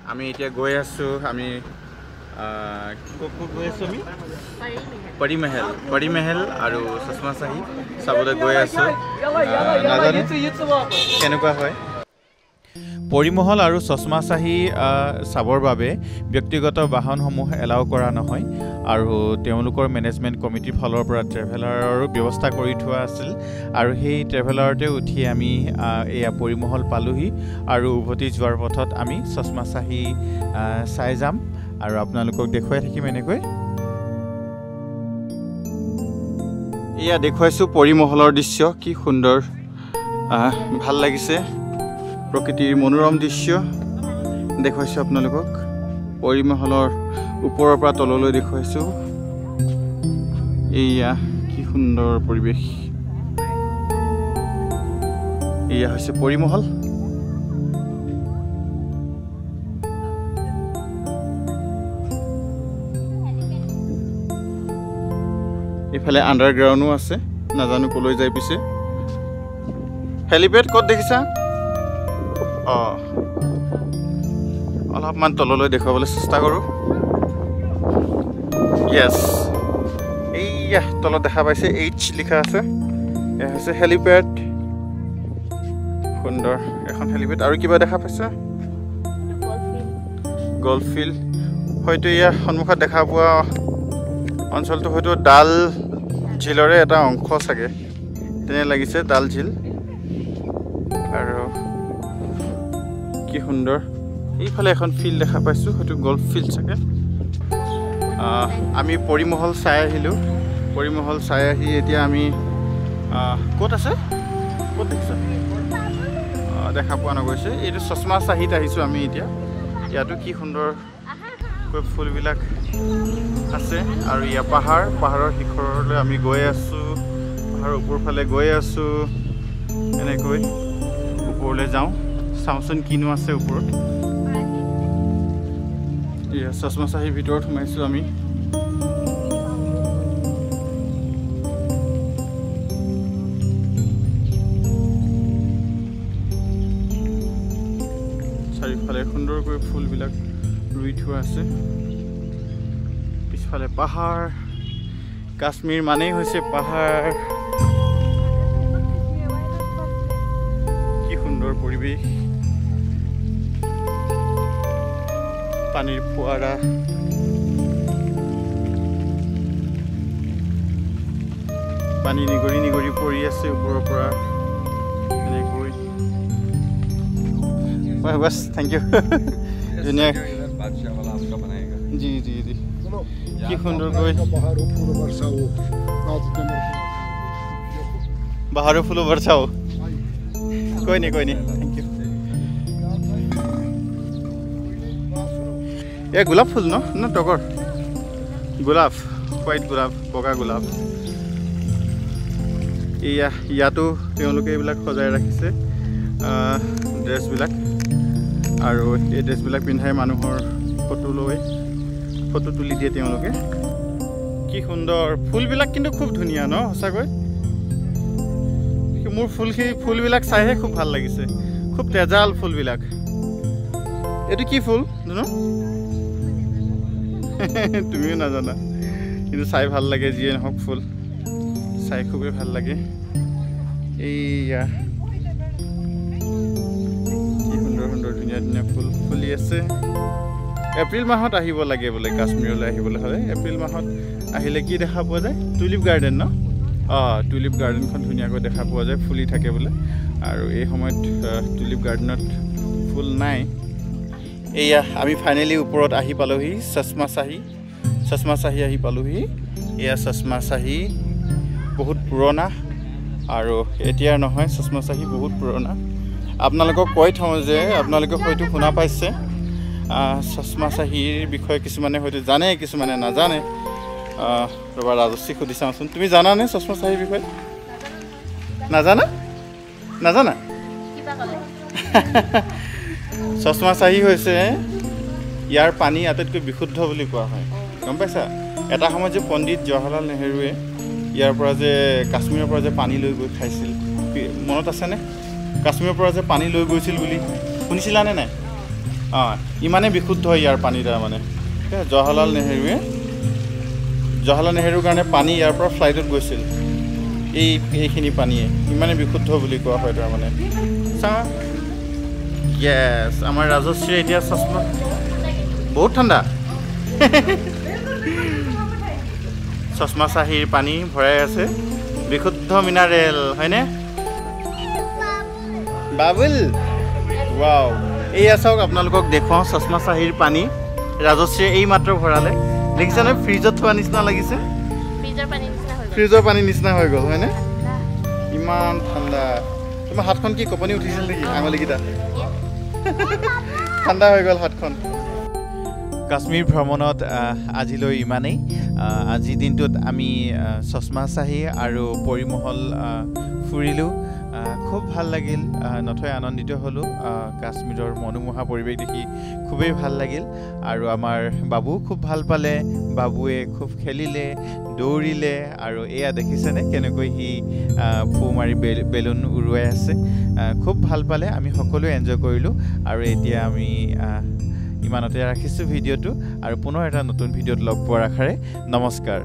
আমি এতিয়া গৈ আছোঁ আমি ক'ত গৈ আছোঁ আমি পৰি মেহেল আৰু চশমা চাহি চাবলৈ গৈ আছোঁ নাজানো কেনেকুৱা হয় পৰিমহল আৰু চশমা চাহি চাবৰ বাবে ব্যক্তিগত বাহনসমূহ এলাও কৰা নহয় আৰু তেওঁলোকৰ মেনেজমেণ্ট কমিটিৰ ফালৰ পৰা ট্ৰেভেলাৰৰ ব্যৱস্থা কৰি থোৱা আছিল আৰু সেই ট্ৰেভেলাৰতে উঠি আমি এয়া পৰিমহল পালোহি আৰু উভতি যোৱাৰ পথত আমি চশমা চাহি চাই যাম আৰু আপোনালোকক দেখুৱাই থাকিম এনেকৈ এয়া দেখুৱাইছোঁ পৰিমহলৰ দৃশ্য কি সুন্দৰ ভাল লাগিছে প্ৰকৃতিৰ মনোৰম দৃশ্য দেখুৱাইছোঁ আপোনালোকক পৰিমহলৰ ওপৰৰ পৰা তললৈ দেখুৱাইছোঁ এয়া কি সুন্দৰ পৰিৱেশ এয়া হৈছে পৰিমহল এইফালে আণ্ডাৰগ্ৰাউণ্ডো আছে নাজানো কলৈ যায় পিছে হেলিপেড ক'ত দেখিছা অলপমান তললৈ দেখুৱাবলৈ চেষ্টা কৰোঁ য়েছ এইয়া তলত দেখা পাইছে এইচ লিখা আছে এয়া হৈছে হেলিপেড সুন্দৰ এখন হেলিপেড আৰু কিবা দেখা পাইছে গল্ফ ফিল্ড হয়তো এয়া সন্মুখত দেখা পোৱা অঞ্চলটো হয়তো ডাল ঝিলৰে এটা অংশ চাগে তেনে লাগিছে ডাল ঝিল আৰু কি সুন্দৰ এইফালে এখন ফিল্ড দেখা পাইছোঁ হয়তো গল্ফ ফিল্ড চাগে আমি পৰিমহল চাই আহিলোঁ পৰিমহল চাই আহি এতিয়া আমি ক'ত আছে ক'ত দেখিছা দেখা পোৱা নগৈছে এইটো চশমা চাহিত আহিছোঁ আমি এতিয়া ইয়াতো কি সুন্দৰকৈ ফুলবিলাক আছে আৰু ইয়াৰ পাহাৰৰ শিখৰলৈ আমি গৈ আছোঁ পাহাৰৰ ওপৰ ফালে গৈ আছোঁ এনেকৈ ওপৰলৈ যাওঁ চাওঁচোন কিনো আছে ওপৰত এয়া চশমা চাহিৰ ভিতৰত সোমাইছোঁ আমি চাৰিওফালে সুন্দৰকৈ ফুলবিলাক ৰুই থোৱা আছে পিছফালে পাহাৰ কাশ্মীৰ মানেই হৈছে পাহাৰ কি সুন্দৰ পৰিৱেশ পানীৰ ফোৱাৰা পানী নিগৰি নিগৰি পৰি আছে ওপৰৰ পৰা এনেকৈ বছ থেংক ইউ ধুনীয়া জি জি জি কি সুন্দৰকৈ বাহাৰো ফুলো বৰচাও কৈ নি থেংক ইউ এই গোলাপ ফুল ন তগৰ গোলাপ হোৱাইট গোলাপ বগা গোলাপ ইয়াতো তেওঁলোকে এইবিলাক সজাই ৰাখিছে ড্ৰেছবিলাক আৰু এই ড্ৰেছবিলাক পিন্ধাই মানুহৰ ফটো তুলি দিয়ে তেওঁলোকে কি সুন্দৰ ফুলবিলাক কিন্তু খুব ধুনীয়া ন সঁচাকৈ মোৰ ফুলবিলাক চাইহে খুব ভাল লাগিছে খুব তেজাল ফুলবিলাক এইটো কি ফুল জানো তুমিও নাজানা কিন্তু চাই ভাল লাগে যিয়ে নহওক ফুল চাই খুবেই ভাল লাগে এইয়া কি সুন্দৰ সুন্দৰ ধুনীয়া ধুনীয়া ফুল ফুলি আছে এপ্ৰিল মাহত আহিব লাগে বোলে কাশ্মীৰলৈ আহিবলৈ হ'লে এপ্ৰিল মাহত আহিলে কি দেখা পোৱা যায় টুলিপ গাৰ্ডেন ন টুলিপ গাৰ্ডেনখন ধুনীয়াকৈ দেখা পোৱা যায় ফুলি থাকে বোলে আৰু এই সময়ত টুলিপ গাৰ্ডেনত ফুল নাই এয়া আমি ফাইনেলি ওপৰত আহি পালোহি চশমা চাহি আহি পালোহি এয়া চশমা চাহি বহুত পুৰণা আৰু এতিয়াৰ নহয় চশমা চাহি বহুত পুৰণা আপোনালোকক কৈ থওঁ যে আপোনালোকে হয়তো শুনা পাইছে চশমা চাহিৰ বিষয়ে কিছুমানে হয়তো জানে কিছুমানে নাজানে ৰবা ৰাজশ্ৰীক সুধি চাওঁচোন তুমি জানানে চশমা চাহিৰ বিষয়ে নাজানা চশমা চাহি হৈছে ইয়াৰ পানী আটাইতকৈ বিশুদ্ধ বুলি কোৱা হয় গম পাইছা এটা সময়ত যে পণ্ডিত জৱাহৰলাল নেহৰুৱে ইয়াৰ পৰা যে কাশ্মীৰৰ পৰা যে পানী লৈ গৈ খাইছিল মনত আছেনে কাশ্মীৰৰ পৰা যে পানী লৈ গৈছিল বুলি শুনিছিলানে নাই ইমানে বিশুদ্ধ ইয়াৰ পানী তাৰমানে জৱাহৰলাল নেহেৰুৰ কাৰণে পানী ইয়াৰ পৰা ফ্লাইটত গৈছিল এইখিনি পানীয়ে ইমানে বিশুদ্ধ বুলি কোৱা হয় তাৰমানে য়েছ আমাৰ ৰাজশ্ৰী এতিয়া চশমা বহুত ঠাণ্ডা চশমা চাহিৰ পানী ভৰাই আছে বিশুদ্ধ মিনাৰেল হয়নে বাবুল ৱাও এইয়া চাওক আপোনালোকক দেখুৱাওঁ চশমা চাহিৰ পানী ৰাজশ্ৰীয়ে এই মাত্ৰ ভৰালে দেখিছেনে ফ্ৰিজত থোৱা নিচিনা লাগিছে ফ্ৰিজৰ পানী নিচিনা হৈ গ'ল হয়নে ইমান ঠাণ্ডা তোমাৰ হাতখন কি কঁপনি উঠিছিল নেকি আঙুলিকেইটা ঠাণ্ডা হৈ গ'ল হাতখন কাশ্মীৰ ভ্ৰমণত আজিলৈ ইমানেই আজিৰ দিনটোত আমি চশমা চাহি আৰু পৰিমহল ফুৰিলোঁ খুব ভাল লাগিল নথৈ আনন্দিত হ'লোঁ কাশ্মীৰৰ মনোমোহা পৰিৱেশ দেখি খুবেই ভাল লাগিল আৰু আমাৰ বাবু খুব ভাল পালে বাবুৱে খুব খেলিলে দৌৰিলে আৰু এয়া দেখিছেনে কেনেকৈ সি ফু মাৰি বেলুন উৰুৱাই আছে খুব ভাল পালে আমি সকলোৱে এনজয় কৰিলোঁ আৰু এতিয়া আমি ইমানতে ৰাখিছোঁ ভিডিঅ'টো আৰু পুনৰ এটা নতুন ভিডিঅ'ত লগ পোৱাৰ আশাৰে নমস্কাৰ